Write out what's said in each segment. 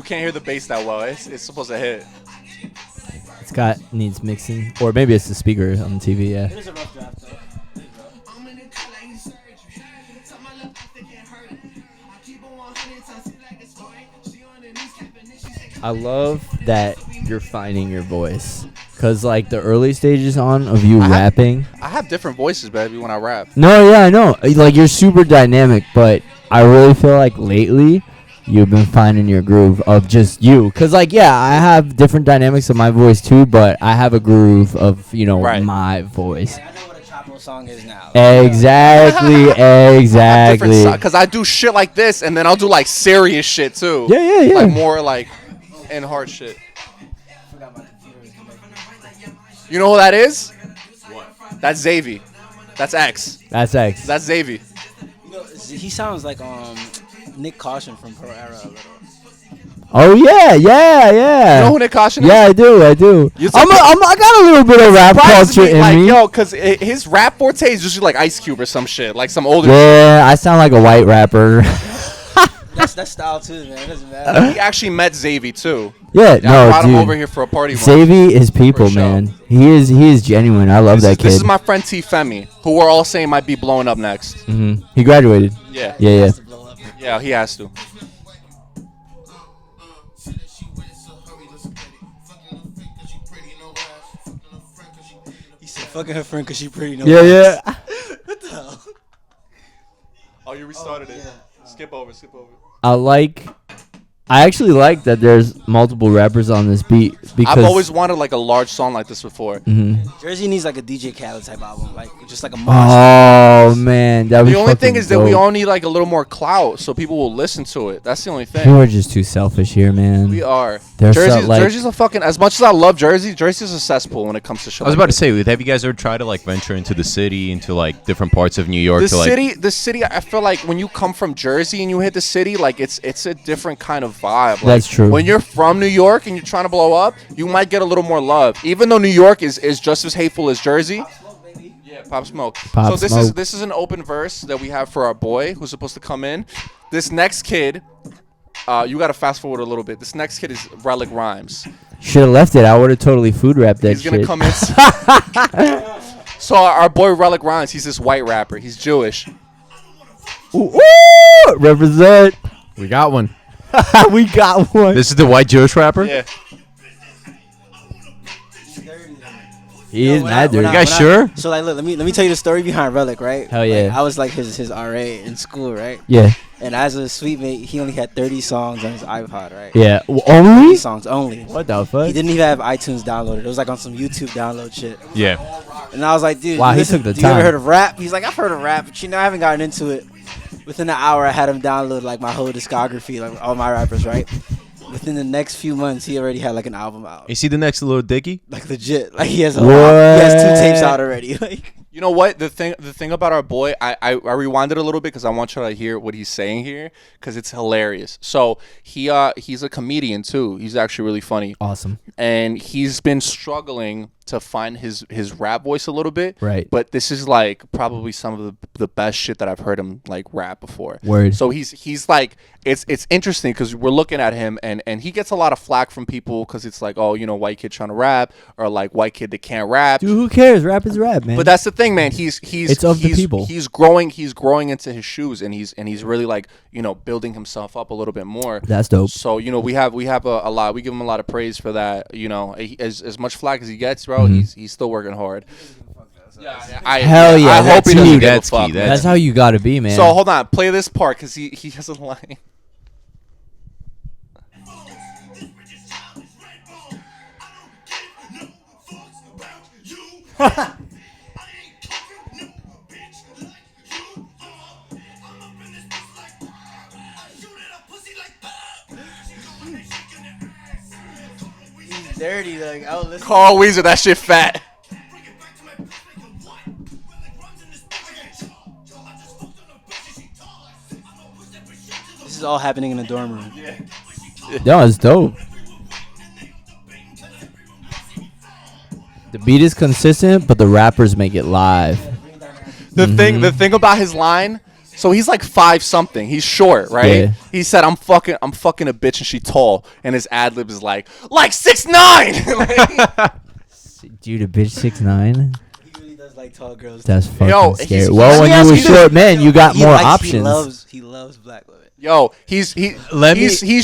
can't hear the bass that well. It's supposed to hit. Needs mixing, or maybe it's the speaker on the TV. Yeah. It is a rough draft though. I love that you're finding your voice, cause like the early stages of you rapping. I have different voices, baby, when I rap. No, yeah, I know. Like you're super dynamic, but I really feel like lately you've been finding your groove of just you. Cause like I have different dynamics of my voice too, but I have a groove of my voice. Like, I know what a Chapo song is now. Exactly. Because I do shit like this, and then I'll do like serious shit too. Yeah. Like more like and hard shit. You know who that is? What? That's Xavi. That's X. That's X. That's Xavi. You know, he sounds like Nick Caution from Pro Era a little. Oh yeah. You know who Nick Caution is? Yeah, I do. I got a little bit of rap culture in me. Yo, cause his rap forte is usually like Ice Cube or some shit, like some older. Yeah, I sound like a white rapper. That's style too, man. It doesn't matter. He actually met Xavi too. Yeah, I no, brought dude. him over here for a party. Xavi is people, show. man. He is genuine. I love that kid. This is my friend T Femi, who we're all saying might be blowing up next. He graduated. Yeah. Yeah. Yeah, he has to. He said, "Fucking her friend because she pretty." No Yeah. What the hell? Oh, you restarted it. Skip over. I actually like that there's multiple rappers on this beat because I've always wanted like a large song like this before. Jersey needs like a DJ Khaled type album, like just like a monster. Oh man, that was The only thing is that we dope. all need like a little more clout so people will listen to it. That's the only thing. People are just too selfish here, man. We are. They're Jersey's a fucking. As much as I love Jersey's a cesspool when it comes to shit. I was about to say, have you guys ever tried to like venture into the city, into like different parts of New York? The city. I feel like when you come from Jersey and you hit the city, like it's a different kind of vibe. Like, That's true. When you're from New York and you're trying to blow up, you might get a little more love, even though New York is just as hateful as Jersey. Yeah, Pop Smoke. Pop so Smoke. this is an open verse that we have for our boy who's supposed to come in. This next kid, you got to fast forward a little bit. This next kid is Relic Rhymes. Should have left it. I would have totally food rapped that He's shit. gonna come in. So our boy Relic Rhymes, he's this white rapper. He's Jewish. Ooh, represent. We got one. We got one. This is the white Jewish rapper? Yeah. He is mad dirty. You guys sure? So like, look, let me tell you the story behind Relic, right? Hell yeah. Like, I was like his RA in school, right? Yeah. And as a suite mate, he only had 30 songs on his iPod, right? Yeah. 30 Only? songs only. What the fuck? He didn't even have iTunes downloaded. It was like on some YouTube download shit. Yeah. And I was like, dude, Wow, you he took the you ever time. heard of rap? He's like, I've heard of rap, but I haven't gotten into it. Within an hour, I had him download like my whole discography, like all my rappers, right? Within the next few months, he already had like an album out. You see the next little Dicky? Like legit, like he has he What? has 2 tapes out already. Like, You know what? The thing about our boy, I rewinded a little bit because I want you to hear what he's saying here because it's hilarious. So he's a comedian too. He's actually really funny. Awesome. And he's been struggling to find his rap voice a little bit. Right. But this is like probably some of the best shit that I've heard him like rap before. Word. So he's like it's interesting because we're looking at him and he gets a lot of flack from people because it's like, oh, you know, white kid trying to rap or like white kid that can't rap. Dude, who cares? Rap is rap, man. But that's the thing, man. He's It's of the people. He's growing into his shoes, and he's really like, you know, building himself up a little bit more. That's dope. So you know, we have a lot. We give him a lot of praise for that. You know, as much flack as he gets, bro, he's still working hard. Hell yeah, I hope he that's doesn't key. give a That's fuck. key. man. That's how you gotta be, man. So hold on, play this part because he has a line. dirty, like I was listening. Carl Weezer, that shit fat. This is all happening in a dorm room. That was dope. The beat is consistent, but the rappers make it live. The thing about his line, So he's like 5 something. He's short, right? Yeah. He said, I'm fucking a bitch and she tall. And his ad lib is like 6'9". Dude, a bitch 6'9". He really does like tall girls. That's fucking Yo, scary. he's- Well, when he has- you were he short man, you got He more likes- options. He loves black women. Yo, he's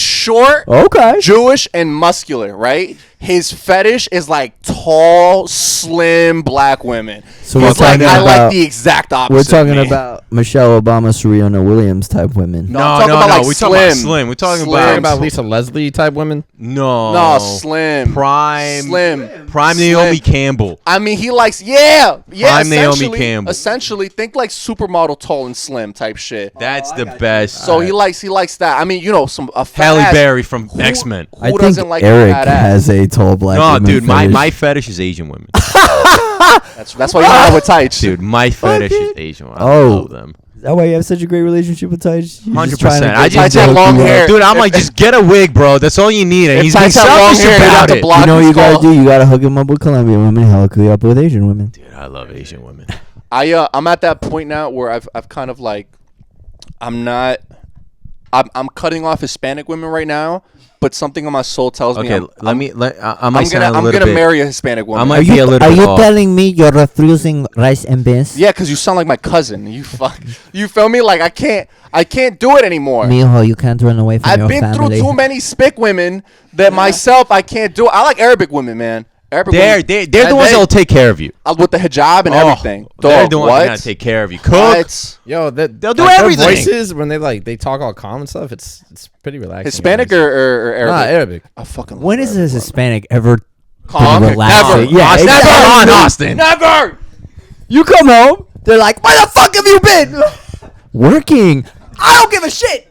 short, Okay. Jewish, and muscular, right? His fetish is like tall, slim black women. So He's we're like, talking I like about- the exact opposite. We're talking man. about Michelle Obama, Serena Williams type women. No, I'm talking about, like, We're talking about slim. slim. We're talking Slim. Talking about about Lisa Leslie type women. No, slim. prime Slim. prime Slim. Naomi Campbell. I mean, he likes, yeah. Prime Naomi essentially- Campbell. Essentially, think like supermodel, tall and slim type shit. That's I the got you. best. So he likes that. I mean, you know, a fat Halle ass- Berry from who- X-Men. Who I think doesn't like Eric a fat ass? has a tall black No, woman dude, fetish. my fetish is Asian women. That's why you hang out with tights, Dude, my fetish is Asian women. I Oh. love them. Is that why you have such a great relationship with Tights? 100%. I just Tights have long hair. Dude, I'm like, just get a wig, bro. That's all you need. And If he's being Tights have long selfish hair, you have about to it. block You know what his you gotta call. do? You gotta hook him up with Colombian women. He'll hook you up with Asian women. Dude, I love Asian women. I'm at that point now where I've kind of like, I'm cutting off Hispanic women right now, but something in my soul tells me Okay, I'm I might sound a I'm little gonna bit. marry a Hispanic woman. I might be a little Are bit you off. telling me you're refusing rice and beans? Yeah, because you sound like my cousin. You feel me? Like I can't do it anymore. Mijo, you can't run away from I've your been family. through too many spick women that myself I can't do it. I like Arabic women, man. Arabic women They're the ones that will take care of you. with the hijab and everything. They're Dog, the ones what? that gotta take care of you. Cook. What? Yo, They'll do like, their everything. Voices when they talk all calm and stuff. It's pretty relaxing. Hispanic or Arabic? Nah, Arabic. I fucking love When is Arabic this women. Hispanic ever Calm? been relaxing? Never. Yeah, Austin, exactly. never on Austin. Never. You come home, they're like, "Where the fuck have you been?" Working. I don't give a shit.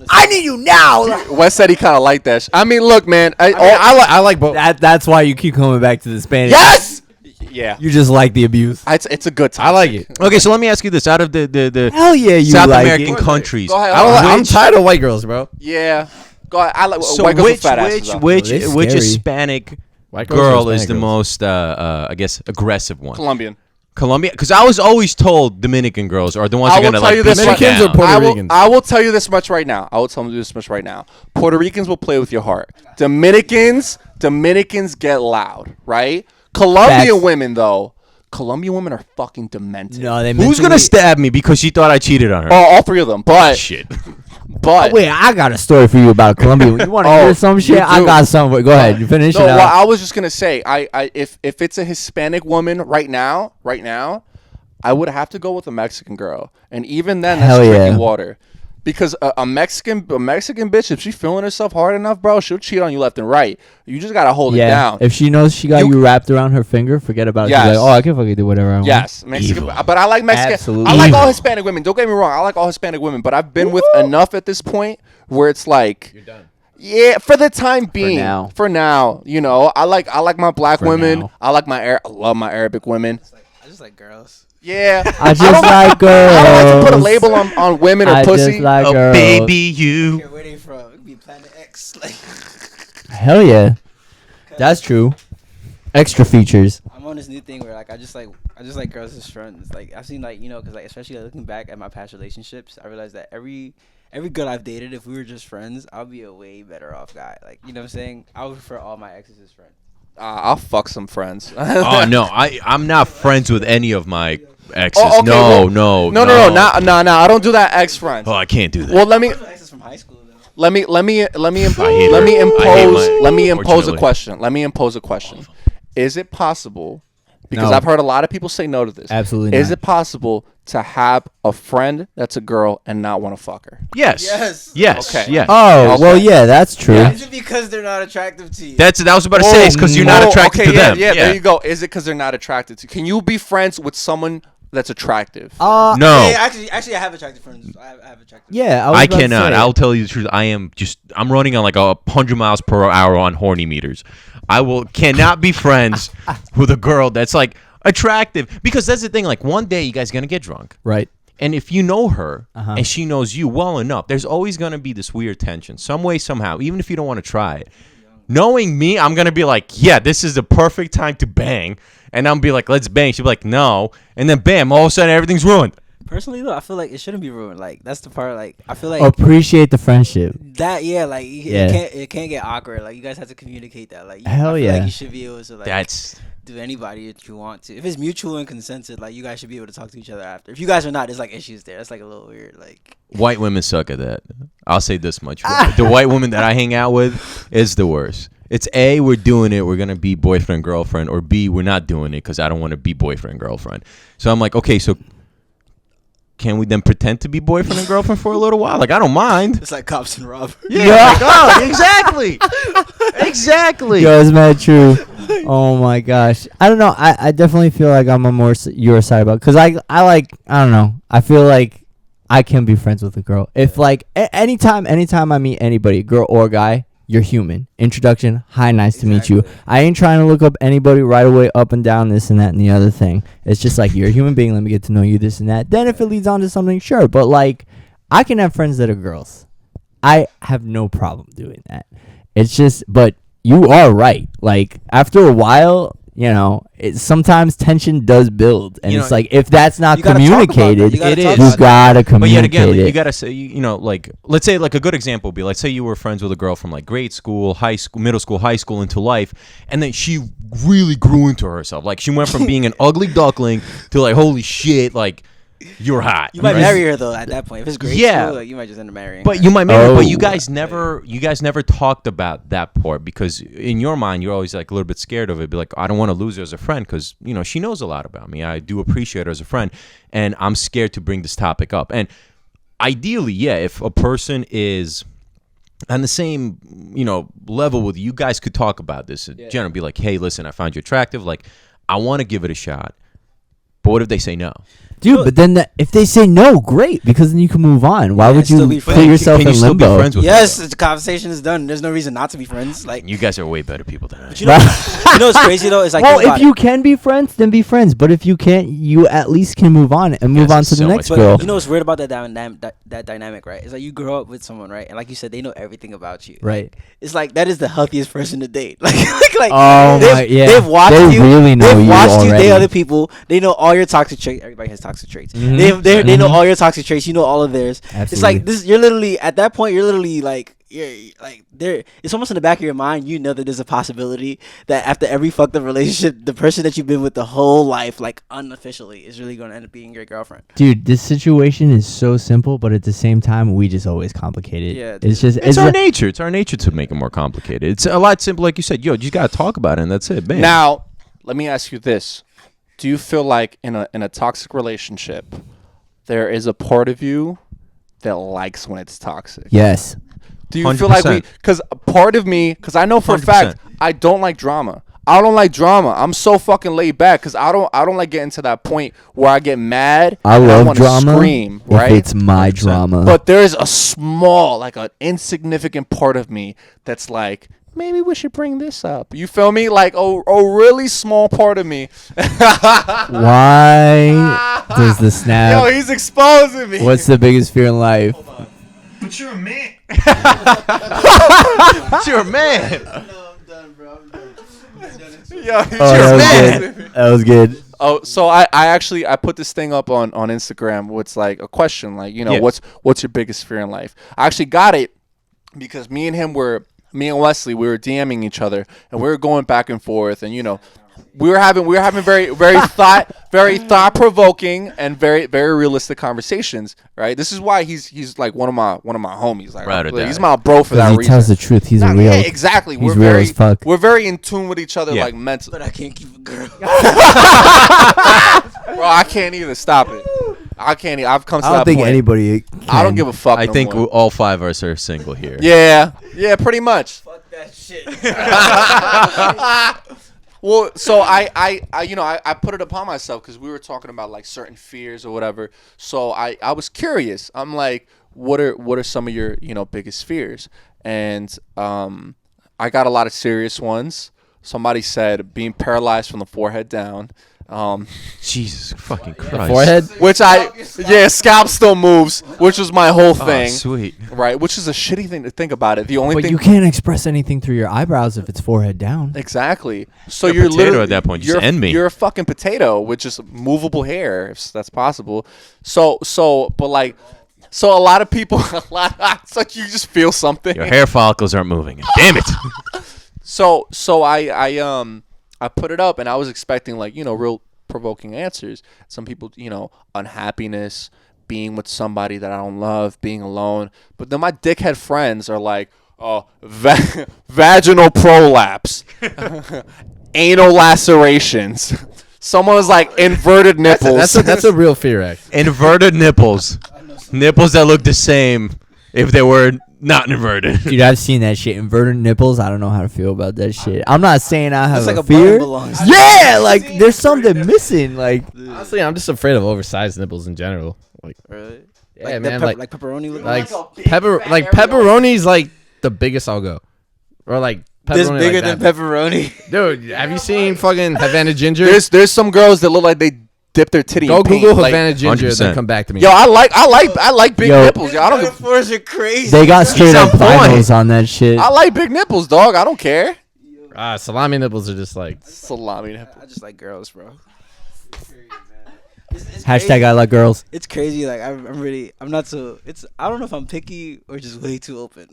I need you now. Wes said he kind of liked that. I mean, look, man. I like both. That's why you keep coming back to the Spanish. Yes. Yeah. You just like the abuse. It's a good time. I like it. Okay, so let me ask you this: out of the Hell yeah, you South like American it. countries, Go ahead. I'm Which- tired of white girls, bro. Yeah. Go ahead. I like so white girls with which fat asses, though. which They're which scary. Hispanic White girls or girl is Hispanic the girls? most I guess aggressive one? Colombian. Colombia, because I was always told Dominican girls are the ones I that are will gonna tell like you beat this you much- Dominicans or down. Puerto Ricans? I will tell you this much right now. I will tell you this much right now. Puerto Ricans will play with your heart. Dominicans get loud, right? Colombian Facts. women though. Colombian women are fucking demented. No, they Who's mentally- gonna stab me because she thought I cheated on her? Oh, all 3 of them. But Shit. but Wait, I got a story for you about Colombia. You want to Oh, hear some shit? you I do. got some. Go ahead. You finish no, it well, out. I was just gonna say, if it's a Hispanic woman right now, I would have to go with a Mexican girl, and even then, that's Hell tricky yeah. water. Because a Mexican bitch, if she's feeling herself hard enough, bro, she'll cheat on you left and right. You just gotta hold it Yeah. down. If she knows she got You- you wrapped around her finger, forget about it. Yes. She's like, oh, I can fucking do whatever I want. Yes, Mexican, Evil. but I like Mexican. Absolutely I like all evil. Hispanic women. Don't get me wrong. I like all Hispanic women, but I've been with enough at this point where it's like, you're done. Yeah, for the time being. now. For now, you know, I like my black For women. now. I like I love my Arabic women. I just like girls. Yeah, I just don't- like girls. I don't like to put a label on women or I pussy. just like Oh, girls. baby, you. Where they from? It could be Planet X. Like, Hell yeah. That's true. Extra features. I'm on this new thing where like I just like girls as friends. Like I've seen like because like especially looking back at my past relationships, I realized that every girl I've dated, if we were just friends, I'll be a way better off guy. Like you know what I'm saying? I would prefer all my exes as friends. I'll fuck some friends. Oh no, I'm not friends with any of my exes. Oh, okay, no, well- no, no, I don't do that. Ex friends. Oh, I can't do that. Well, let me Exes from high school though. let me hate her. impose I hate my- a unfortunately. question. Let me impose a question. Is it possible? Because No. I've heard a lot of people say no to this. Absolutely Is not. it possible to have a friend that's a girl and not want to fuck her? yes, Yes. yes, Okay. yes. Oh, Okay. well, yeah, that's true. Yeah. Is it because they're not attractive to you? That's I was about to say it's because you're not attracted okay, to yeah, them. Yeah, there you go. Is it because they're not attracted to? Can you be friends with someone that's attractive? No, Yeah, actually, I have attractive friends. I have attractive. Yeah, was I about to cannot. say. I'll tell you the truth. I'm running on like 100 miles per hour on horny meters. Cannot be friends with a girl that's like attractive because that's the thing. Like one day you guys gonna get drunk. Right. And if you know her Uh-huh. and she knows you well enough, there's always going to be this weird tension, some way, somehow, even if you don't want to try it. Knowing me, I'm going to be like, yeah, this is the perfect time to bang. And I'm be like, let's bang. She'll be like, no. And then bam, all of a sudden everything's ruined. Personally though, I feel like it shouldn't be ruined. Like that's the part. Like I feel like Appreciate the friendship. that. Yeah, like Yeah. it can't get awkward. Like you guys have to communicate that. Like Hell I feel yeah. like you should be able to like That's do anybody that you want to. If it's mutual and consented, like you guys should be able to talk to each other after. If you guys are not, there's like issues there. That's like a little weird. Like white women suck at that. I'll say this much: the white woman that I hang out with is the worst. It's A, we're doing it, we're gonna be boyfriend girlfriend, or B, we're not doing it because I don't want to be boyfriend girlfriend. So I'm like, okay, so can we then pretend to be boyfriend and girlfriend for a little while? Like I don't mind. it's like cops and robbers. Yeah, like, oh, exactly, exactly. Yo, it's mad true. Oh my gosh. I don't know. I definitely feel like I'm on more your side about because I like I don't know. I feel like I can be friends with a girl if like anytime I meet anybody, girl or guy. You're human. Introduction. Hi, nice to meet you. I ain't trying to look up anybody right away, up and down, this and that and the other thing. It's just like, you're a human being. Let me get to know you, this and that. Then if it leads on to something, sure. But like, I can have friends that are girls. I have no problem doing that. It's just, but you are right. Like, after a while, you know, sometimes tension does build. And You it's know, like, if that's not you gotta talk about that. communicated, You gotta It talk is. about you that. gotta But yet communicate again, like, you it. gotta say, you know, like, let's say, like, a good example would be, let's say you were friends with a girl from like grade school, high school, middle school, high school into life, and then she really grew into herself. Like, she went from being an ugly duckling to like, holy shit, like, you're hot. You might right? marry her though at that point. If it's great, Yeah. school, like, you might just end up marrying. But her. you might marry her, but Oh. you guys never talked about that part because in your mind you're always like a little bit scared of it. Be like, I don't want to lose her as a friend because you know she knows a lot about me. I do appreciate her as a friend, and I'm scared to bring this topic up. And ideally, yeah, if a person is on the same level with you, you guys could talk about this. Generally, be like, hey, listen, I found you attractive. Like, I want to give it a shot. But what if they say no? Dude, but then if they say no, great, because then you can move on. Why Yeah, would still you be put friends. yourself Can you in still be limbo? friends with yes, her? the conversation is done. There's no reason not to be friends. Like You guys are way better people than I. you know, you know what's crazy though? It's like Well, think about if you it. can be friends, then be friends. But if you can't, you at least can move on and move Yes, on it's to the so next much girl. But you know what's weird about that dynamic, right? It's like you grow up with someone, right? And like you said, they know everything about you. Right. It's like that is the healthiest person to date. Like Oh they've, my, yeah. they've watched They you. really know They've you watched you already. date other people. They know all your toxic traits. Everybody has toxic traits. Mhm. They know Mhm. all your toxic traits. You know all of theirs. It's Absolutely. like this. You're literally at that point. You're literally like. You're like there. It's almost in the back of your mind. You know that there's a possibility that after every fucked up relationship, the person that you've been with the whole life, like unofficially, is really going to end up being your girlfriend. Dude, this situation is so simple, but at the same time, we just always complicate it. Yeah, it's just It's our like- nature. It's our nature to make it more complicated. It's a lot simple, like you said. You just gotta talk about it, and that's it. Bam. Now, let me ask you this: do you feel like in a toxic relationship, there is a part of you that likes when it's toxic? yes. Do you feel like 100%. because part of me, because I know for a 100%. fact I don't like drama. I don't like drama. I'm so fucking laid back because I don't like getting to that point where I get mad. I and love wanna drama. Scream, if right? it's my 100%. drama. But there's a small, like an insignificant part of me that's like, maybe we should bring this up. You feel me? Like a really small part of me. why does the snap? Yo, he's exposing me. What's the biggest fear in life? But you're a man. You're a man. Yo, he's Oh, that was exposing good. me. That was good. Oh, so I actually I put this thing up on Instagram. What's like a question, like Yeah. what's your biggest fear in life? I actually got it because me and Wesley, we were DMing each other and we were going back and forth, and we were having very very thought provoking and very very realistic conversations. Right. This is why he's like one of my homies. Like Ride or die. he's my bro for Because that he reason. tells the truth. He's a Not- real. yeah, exactly. he's We're real very as fuck. we're very in tune with each other, Yeah. like mentally. But I can't keep a girl. Bro, I can't either. Stop it. I can't. I've come to I don't that think point. anybody. I don't can. give a fuck. I no think more. all five of us are single here. Yeah, pretty much. Fuck that shit. Well, so I put it upon myself because we were talking about like certain fears or whatever. So I was curious. I'm like, what are some of your biggest fears? And I got a lot of serious ones. Somebody said being paralyzed from the forehead down. Jesus fucking Christ. Forehead. which scalp still moves, which was my whole thing, Sweet. right? Which is a shitty thing to think about it. The only But thing you can't express anything through your eyebrows if it's forehead down. exactly. So You're a you're potato literally at that point. Just you're, end me. You're a fucking potato with just movable hair, if that's possible. But like, so a lot of people, it's like you just feel something. Your hair follicles aren't moving. Damn it. So I put it up and I was expecting like, real provoking answers. Some people, unhappiness, being with somebody that I don't love, being alone. But then my dickhead friends are like, vaginal prolapse, anal lacerations. Someone was like inverted nipples. That's a real fear act. Inverted nipples. Nipples that look the same if they were not inverted. Dude, I've seen that shit. Inverted nipples. I don't know how to feel about that shit. I'm not saying I have It's like a a button fear. belongs. Yeah, like there's something missing. Like Honestly, I'm just afraid of oversized nipples in general. Like, Really? yeah, Like man, like pepperoni look like pepperoni's like the biggest I'll go, or like this pepperoni bigger like than pepperoni. Dude, have you seen fucking Havana Ginger? There's some girls that look like they dip their titty Go in paint. Google Like, Havana Ginger, 100%. then come back to me. yo, I like big Yo. nipples. Yo, I don't give, Metaphors are crazy. they got straight up on point. vinyls on that shit. I like big nipples, dog. I don't care. Salami nipples are just like Salami nipple. I just like girls, bro. Hashtag I like girls. It's crazy. Like I'm not so. I don't know if I'm picky or just way too open.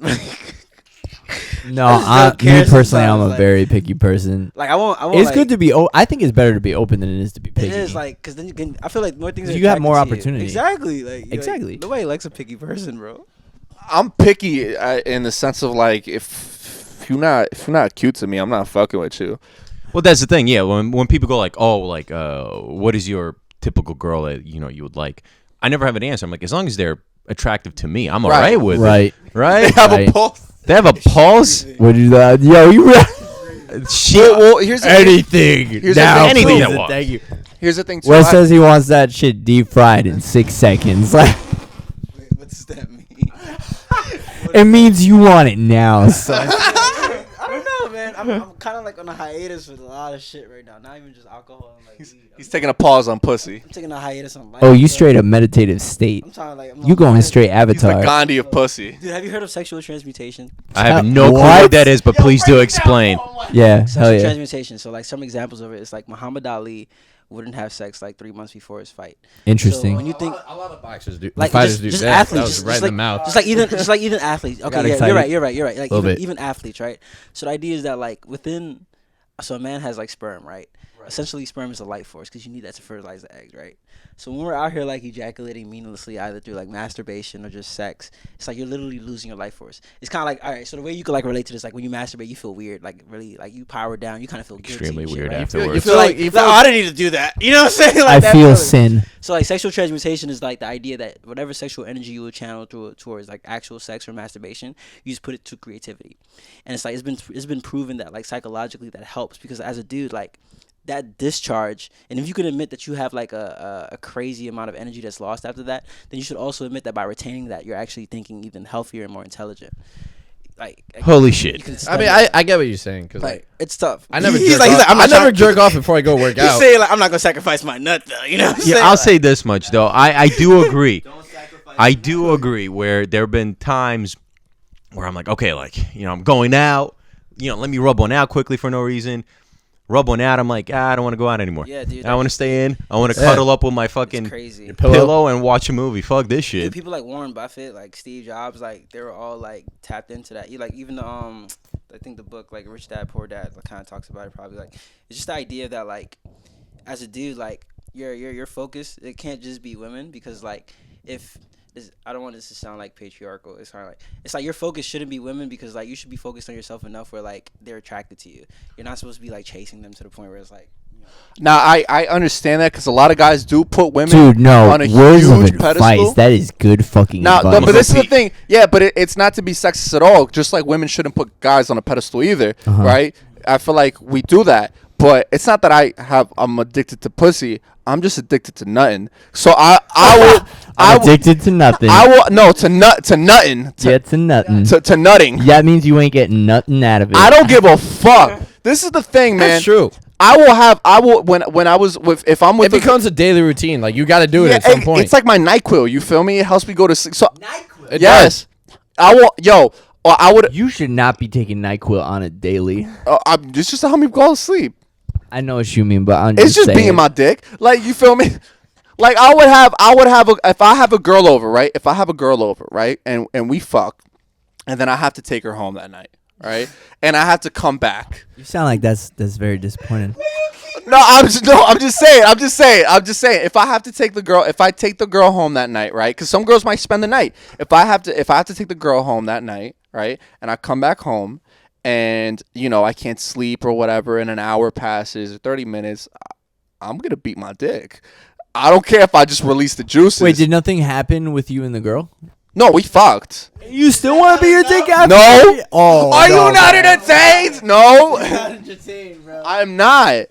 No, I just don't care me personally, I'm sometimes, a like- very picky person. Like I won't. It's like, good to be. I think it's better to be open than it is to be picky. It is like because then you can. I feel like more things. Are You have more attracted to opportunity. Exactly. Like Exactly. Nobody likes a picky person, bro. I'm picky in the sense of like if you're not cute to me, I'm not fucking with you. Well, that's the thing. Yeah, when people go like, "Oh, like, what is your typical girl that you would like?" I never have an answer. I'm like, as long as they're attractive to me, I'm Right. alright with right. it. Right? Have Right. a pulse. They have a pulse. What you that? Yo, you Shit. Well, here's the anything Here's the now, thing. Anything please, that and walks. thank you. Here's the thing too. Wes I- says he wants that shit deep fried in 6 seconds. Like Wait, what does that mean? it means you want it now. Son. I don't know, man. I'm kind of like on a hiatus with a lot of shit right now. Not even just alcohol and like weed. He's taking a pause on pussy. I'm taking a hiatus on life. Oh, you bro. straight up meditative state. I'm trying to like. You going straight He's the Avatar. Gandhi of pussy. Dude, have you heard of sexual transmutation? I have no clue What? what that is, but please do explain. Yeah, hell Sexual yeah. transmutation. So like some examples of it is like Muhammad Ali wouldn't have sex like 3 months before his fight. So Interesting. when you think a lot of boxers do. like fighters just, do just that. athletes, That was just, right just in like the mouth. just like even athletes. Okay, got yeah, excited. you're right. Like Little bit. even athletes, right? So the idea is that like within, so a man has like sperm, right? Essentially, sperm is a life force because you need that to fertilize the eggs, right? So when we're out here like ejaculating meaninglessly, either through like masturbation or just sex, it's like you're literally losing your life force. It's kind of like, all right, so the way you could like relate to this, like when you masturbate, you feel weird, like really, like you power down, you kind of feel guilty Extremely and shit, weird right? afterwards. you So feel like, like you like, feel oh, I didn't need to do that. You know what I'm saying? Like I that feel feeling. sin. So like sexual transmutation is like the idea that whatever sexual energy you will channel towards like actual sex or masturbation, you just put it to creativity, and it's like it's been proven that like psychologically that helps because as a dude like that discharge, and if you can admit that you have like a crazy amount of energy that's lost after that, then you should also admit that by retaining that you're actually thinking even healthier and more intelligent. Like Holy you shit. can I study mean, it. I get what you're saying because like it's tough. I never He's jerk off. I'm not I never trying- jerk off before I go work He's out. saying like I'm not gonna sacrifice my nut though. You know what I'm Yeah, saying? I'll Like, say this much though. I do agree. I do agree where there have been times where I'm like, okay, like, I'm going out, let me rub one out quickly for no reason. Rub one out, I'm like, I don't want to go out anymore. Yeah, dude, I want to stay in. I want to Yeah. cuddle up with my it's fucking crazy. pillow and watch a movie. Fuck this Dude, shit. people like Warren Buffett, like Steve Jobs, like they were all like tapped into that. You like even the I think the book like Rich Dad Poor Dad kind of talks about it. Probably like it's just the idea that like as a dude like your focus it can't just be women because like if I don't want this to sound like patriarchal. It's kind of like it's like your focus shouldn't be women because like you should be focused on yourself enough where like they're attracted to you. You're not supposed to be like chasing them to the point where it's like. Now I understand that because a lot of guys do put women Dude, no. on a Words of huge advice. pedestal. That is good fucking Now, advice. but this is the thing. Yeah, but it's not to be sexist at all. Just like women shouldn't put guys on a pedestal either, right? I feel like we do that, but it's not that I'm addicted to pussy. I'm just addicted to nutting. So I I'm will addicted to nothing. I will no to nutting Yeah, to nothing. to nutting. That means you ain't getting nothing out of it. I don't give a fuck. This is the thing, man. That's true. I will when I was with if I'm It with becomes a daily routine. Like you got to do it at some point. It's like my NyQuil. You feel me? It helps me go to sleep. So It yes, I will. Yo, I would. You should not be taking NyQuil on it daily. It's just to help me go to sleep. I know what you mean, but I'm It's just saying. being my dick. Like you feel me? Like if I have a girl over, right? If I have a girl over, right, and we fuck, and then I have to take her home that night, right, and I have to come back. You sound like that's very disappointing. I'm just saying. If I take the girl home that night, right? Because some girls might spend the night. If I have to take the girl home that night, right, and I come back home, and I can't sleep or whatever, and an hour passes or 30 minutes, I'm gonna beat my dick. I don't care if I just release the juices. Wait, did nothing happen with you and the girl? No, we fucked. You still want to be your dick after? No. Oh, Are you not entertained? No. I'm not.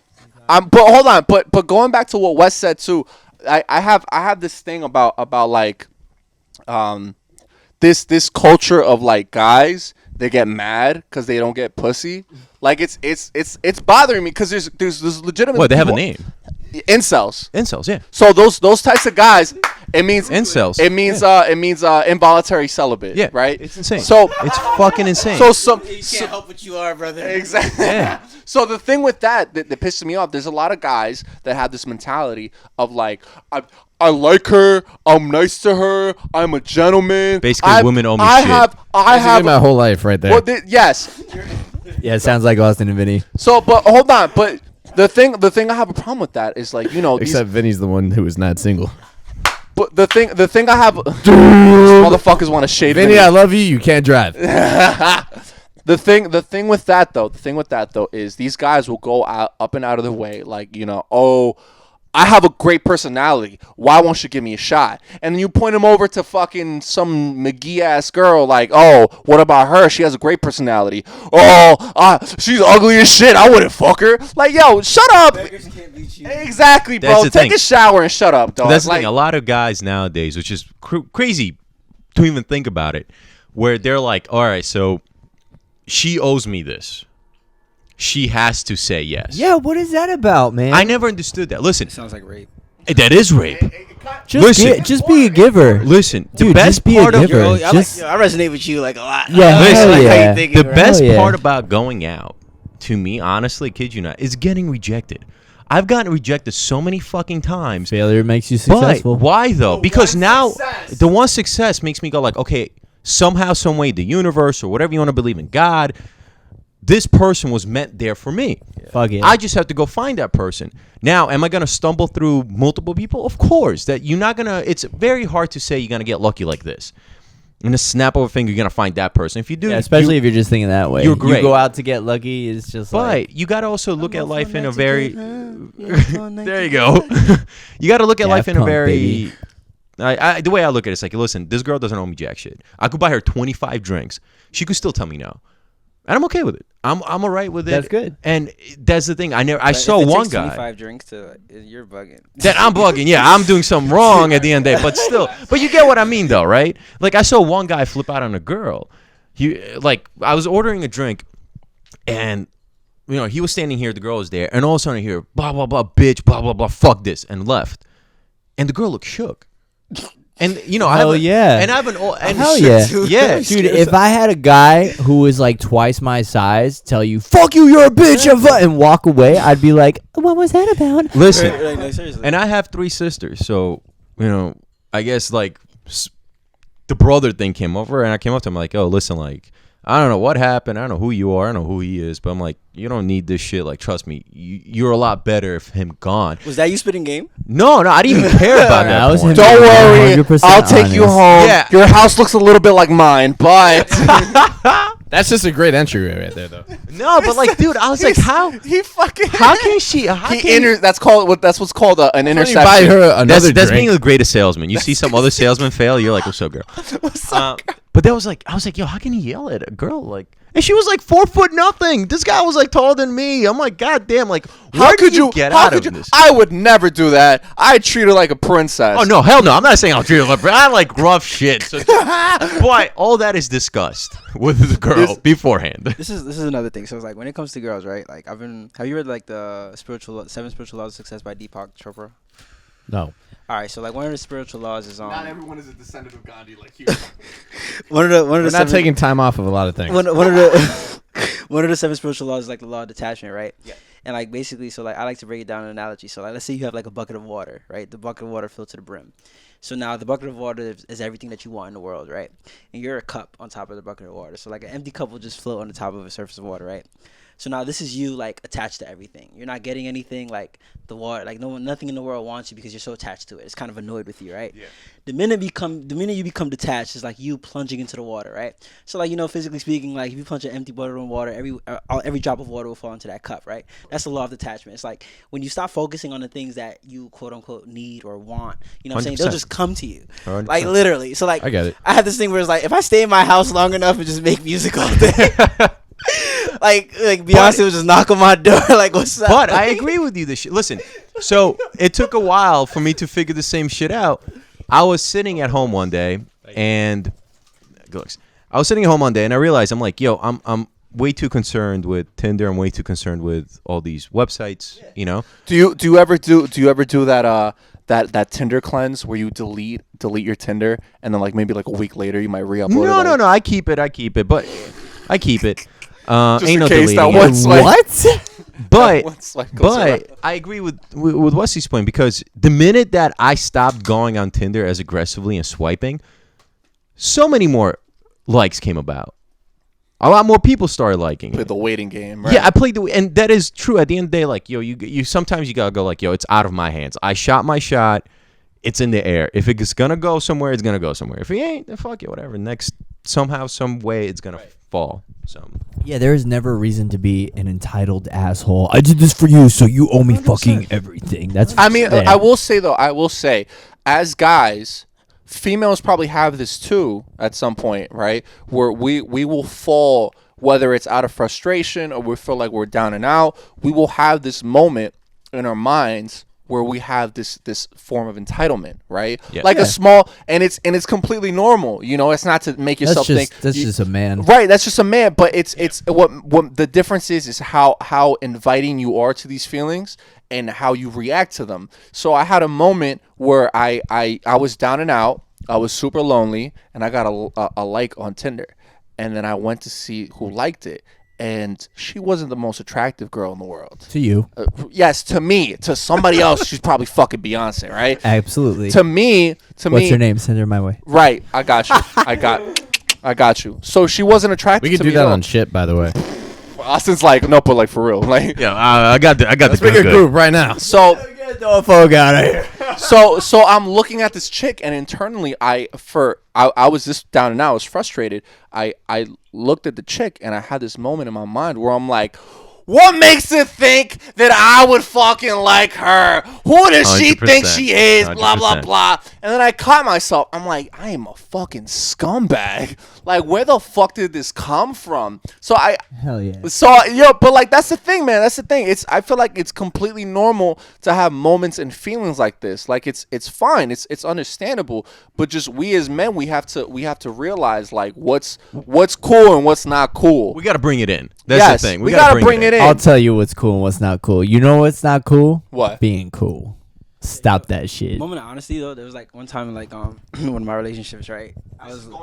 But hold on. But going back to what Wes said too, I have this thing about like, this culture of like guys, they get mad because they don't get pussy. Like it's bothering me because there's legitimate. What, they have a people- name? Incels. Incels, yeah. So those types of guys, it means Incels. It means involuntary celibate. Yeah, right. It's insane. So it's fucking insane. so help what you are, brother. exactly. Yeah. So the thing with that pisses me off. There's a lot of guys that have this mentality of like, I like her. I'm nice to her. I'm a gentleman. Basically, women owe me I shit. have Basically my whole life right there. well, yes. Yeah, it sounds like Austin and Vinny. So, but hold on. But the thing I have a problem with that is like, these, Except Vinny's the one who is not single. but the thing I have, motherfuckers want to shave. Vinny, I love you. You can't drive. The thing with that though is these guys will go up and out of their way, like, oh, I have a great personality. Why won't you give me a shot? And then you point them over to fucking some McGee ass girl, like, oh, what about her? She has a great personality. Oh, she's ugly as shit. I wouldn't fuck her. Like, yo, shut up. Exactly, bro. That's the Take thing. a shower and shut up, dog. That's the like, thing. A lot of guys nowadays, which is crazy to even think about it, where they're like, all right, so she owes me this. She has to say yes. Yeah, what is that about, man? I never understood that. Listen, Sounds like rape. that is rape. Just listen. just be a giver. Listen, the Dude, best just be a part of giver. Yo, Just- I resonate with you like a lot. Yeah, I hell like how yeah. you thinking, the bro. best yeah. part about going out, to me, honestly, kid you not, is getting rejected. I've gotten rejected so many fucking times. Failure makes you But successful. why though? Because now the one success makes me go like, okay, somehow, some way, the universe or whatever you want to believe in, God, this person was meant there for me. Fuck it. I just have to go find that person. Now, am I gonna stumble through multiple people? Of course. That you're not gonna. It's very hard to say you're gonna get lucky like this. In a snap of a finger, you're gonna find that person. If you do, Yeah, especially if you're just thinking that way. you're great. You go out to get lucky. It's just But like you gotta also look at life in a very. There you go. You gotta look at life in a Punk, very. baby. The way I look at it is like, listen, this girl doesn't owe me jack shit. I could buy her 25 drinks. She could still tell me no, and I'm okay with it. I'm alright with it. That's good. And that's the thing. I But saw if it one takes guy. 25 drinks to you're bugging. That I'm bugging. Yeah, I'm doing something wrong at the end of the day. But still, but you get what I mean, though, right? Like I saw one guy flip out on a girl. I was ordering a drink, and he was standing here. The girl was there, and all of a sudden I hear blah blah blah, bitch, blah blah blah, fuck this, and left. And the girl looked shook. And I Hell yeah. and I have an old and Hell yeah. yeah, Dude, if I had a guy who was like twice my size tell you, fuck you, you're a bitch, and walk away, I'd be like, what was that about? Listen, No, seriously. and I have 3 sisters, so I guess like the brother thing came over, and I came up to him like, "Oh, listen, like I don't know what happened. I don't know who you are. I don't know who he is, but I'm like, you don't need this shit. Like, trust me, you're a lot better if him gone." Was that you spitting game? No, I didn't even care about That was that. him. point. don't worry, 100% I'll take you honest. home. Yeah. Your house looks a little bit like mine, but That's just a great entry right there, though. No, but like, dude, I was like, how he fucking can she? that's what's called an You interception. buy her another That's drink. being the greatest salesman. You see some other salesman fail, you're like, "What's up, girl?" But that was like, I was like, "Yo, how can he yell at a girl?" Like, And she was like 4 foot nothing. This guy was like taller than me. I'm like, God damn, like, How where could did you get how out could of you? this? I would never do that. I treat her like a princess. Oh, no, hell no. I'm not saying I'll treat her like, I like rough shit. So, boy, all that is discussed with the girl beforehand. This is another thing. So it's like when it comes to girls, right? Like have you read like the seven spiritual laws of success by Deepak Chopra? No. All right, so like one of the spiritual laws is Not everyone is a descendant of Gandhi like you. one of the We're not seven, taking time off of a lot of things. one of the one of the seven spiritual laws is like the law of detachment, right? Yeah. And like basically, so like I like to break it down in an analogy. So like let's say you have like a bucket of water, right? The bucket of water filled to the brim. So now the bucket of water is everything that you want in the world, right? And you're a cup on top of the bucket of water. So like an empty cup will just float on the top of a surface of water, right? So now this is you like attached to everything. You're not getting anything like the water, like nothing in the world wants you because you're so attached to it. It's kind of annoyed with you, right? Yeah. The minute you become detached is like you plunging into the water, right? So like physically speaking, like if you plunge an empty bottle in water, every drop of water will fall into that cup, right? That's the law of detachment. It's like when you stop focusing on the things that you quote unquote need or want, what I'm saying, they'll 100%. just come to you, 100%. like literally. So like I get it. I have this thing where it's like if I stay in my house long enough and just make music all day. like Beyonce was just knock on my door like what's up? But I agree with you. Listen, so it took a while for me to figure the same shit out. I was sitting at home one day, and I realized I'm like, yo, I'm way too concerned with Tinder. I'm way too concerned with all these websites. Do you ever do that that Tinder cleanse where you delete your Tinder and then like maybe like a week later you might re-upload it? No. I keep it, but I keep it. Just Ain't in no case that deleting one it. swipe. What? But One swipe goes around. but I agree with Wesley's point, because the minute that I stopped going on Tinder as aggressively and swiping, so many more likes came about. A lot more people started liking Play it. the waiting game, right? Yeah, I played and that is true. At the end of the day, like, yo, you sometimes you gotta go like, yo, it's out of my hands. I shot my shot. It's in the air. If it's gonna go somewhere, it's gonna go somewhere. If it ain't, then fuck it, whatever. Next, somehow, some way, it's gonna fall. So Yeah, there is never a reason to be an entitled asshole. I did this for you, so you owe me fucking everything. That's. I mean, fair. I will say, as guys, females probably have this too at some point, right? Where we will fall, whether it's out of frustration or we feel like we're down and out. We will have this moment in our minds where we have this form of entitlement, right? Yeah. Like Yeah. a small, and it's completely normal. It's not to make yourself think. That's just a man. Right, that's just a man, but it's what the difference is how inviting you are to these feelings and how you react to them. So I had a moment where I was down and out, I was super lonely, and I got a like on Tinder, and then I went to see who liked it, and she wasn't the most attractive girl in the world. To you, Yes, to me, to somebody else, she's probably fucking Beyonce, right? absolutely. To me, What's your name? Send her my way. right? I got you. I got you. So she wasn't attractive. We could to do me that at all. on shit, by the way. Austin's like, no, but like for real, like. yeah, I got the Let's make a good. group right now. So Get the fuck out of here. so I'm looking at this chick, and internally I was just down and out. I was frustrated. I looked at the chick, and I had this moment in my mind where I'm like, what makes it think that I would fucking like her? Who does she think 100%. she is? Blah, blah, 100%. blah. And then I caught myself. I'm like, I am a fucking scumbag. Like, where the fuck did this come from? So Hell yeah. but like that's the thing, man. That's the thing. I feel like it's completely normal to have moments and feelings like this. Like it's fine. It's understandable. But just we as men, we have to realize like what's cool and what's not cool. We got to bring it in. That's Yes, the thing. we gotta gotta bring it in. I'll tell you what's cool and what's not cool. You know what's not cool? What? Being cool. Stop that shit. Moment of honesty though, there was like one time in like one of my relationships, right? I was going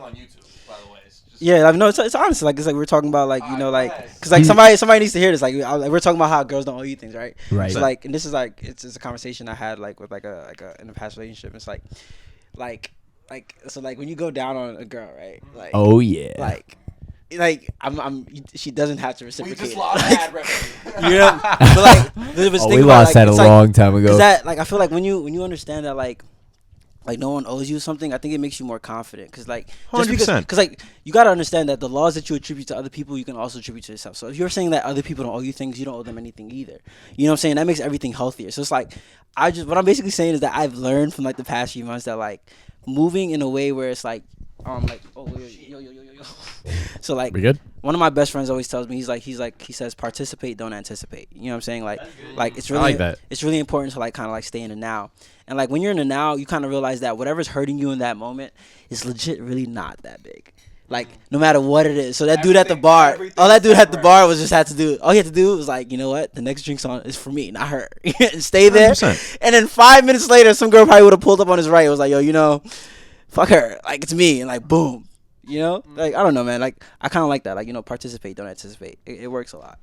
on YouTube, by the way. yeah, like, no, it's honest. Like it's like we're talking about like go like ahead. because like somebody needs to hear this. Like we're talking about how girls don't owe you things, right? Right. So like, and this is like it's a conversation I had like with like a in a past relationship. It's like so like when you go down on a girl, right? Like Oh yeah. like I'm she doesn't have to reciprocate. We just it. lost Like, ad revenue. you know, but like there was Oh, thing we about, lost that a it's like- long time ago. Cause that like I feel like when you understand that like no one owes you something, I think it makes you more confident. Cause like just because 100%. cause like you gotta understand that the laws that you attribute to other people, you can also attribute to yourself. So if you're saying that other people don't owe you things, you don't owe them anything either. You know what I'm saying? That makes everything healthier. So it's like what I'm basically saying is that I've learned from like the past few months that like moving in a way where it's like like, oh, yo. So like, We good? one of my best friends always tells me, he says, participate, don't anticipate. You know what I'm saying? Like it's I really, like that. it's really important to like kind of like stay in the now. And like when you're in the now, you kind of realize that whatever's hurting you in that moment is legit really not that big. Like no matter what it is. So that dude at the bar, all that dude at the bar was just all he had to do was like, you know what? The next drink's on is for me, not her. And stay there. 100%. And then 5 minutes later, some girl probably would have pulled up on his right. It was like, yo, you know, fuck her. Like it's me. And like boom. You know? Like I don't know, man. Like I kind of like that. Like, you know, participate, don't anticipate. It works a lot.